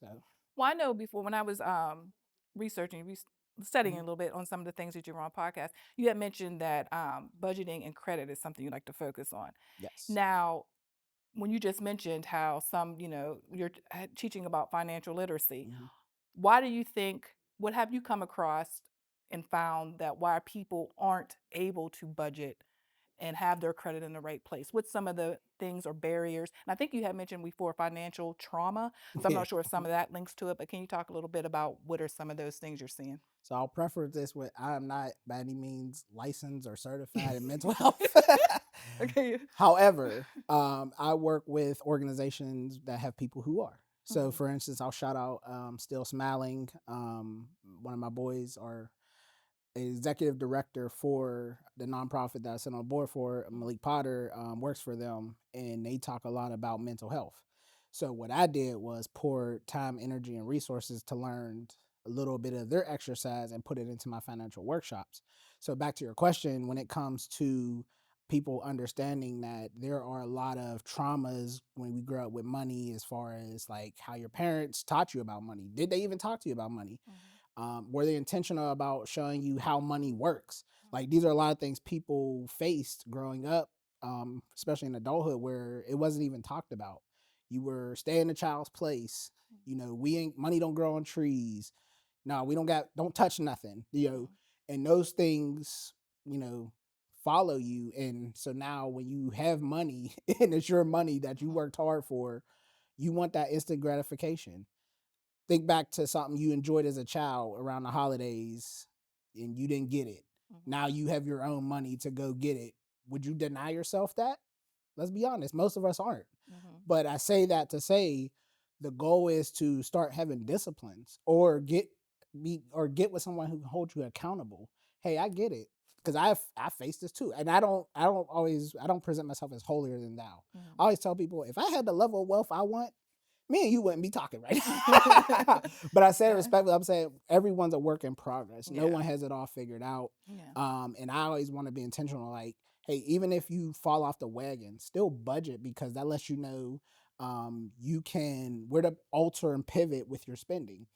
So, Well, I know before when I was researching, studying a mhm. little bit on some of the things that you were on podcast, you had mentioned that budgeting and credit is something you like to focus on. Yes. Now, when you just mentioned how some, you're teaching about financial literacy, Mhm. why do you think, what have you come across and found that why people aren't able to budget and have their credit in the right place? What's some of the things or barriers? And I think you had mentioned before financial trauma. So I'm Yeah. not sure if some of that links to it, but can you talk a little bit about what are some of those things you're seeing? So I'll preface this with I am not by any means licensed or certified in mental health. Okay. However, I work with organizations that have people who are. So, Mhm, for instance, I'll shout out Still Smiling. One of my boys are executive director for the nonprofit that I sit on board for. mhm, Malik Potter works for them, and they talk a lot about mental health. So what I did was pour time, energy, and resources to learn a little bit of their exercise and put it into my financial workshops. So back to your question, when it comes to people understanding that there are a lot of traumas when we grow up with money, as far as like how your parents taught you about money. Did they even talk to you about money? mhm, Were they intentional about showing you how money works? mhm, Like these are a lot of things people faced growing up, especially in adulthood, where it wasn't even talked about. You were staying in a child's place. You know, we ain't money don't grow on trees. No, we don't touch nothing. mhm, And those things, you know, follow you. And so now when you have money and it's your money that you mhm, worked hard for, you want that instant gratification. Think back to something you enjoyed as a child around the holidays and you didn't get it. mhm, Now you have your own money to go get it. Would you deny yourself that? Let's be honest, most of us aren't. mhm, But I say that to say the goal is to start having disciplines or get with someone who can hold you accountable. Hey, I get it. Because I face this too. And I don't present myself as holier than thou. mhm. I always tell people if I had the level of wealth I want, me and you wouldn't be talking right now. But I say it Yeah, respectfully. I'm saying everyone's a work in progress. No yeah, one has it all figured out. yeah, And I always want to be intentional. Like, hey, even if you fall off the wagon, still budget because that lets you know you can where to alter and pivot with your spending.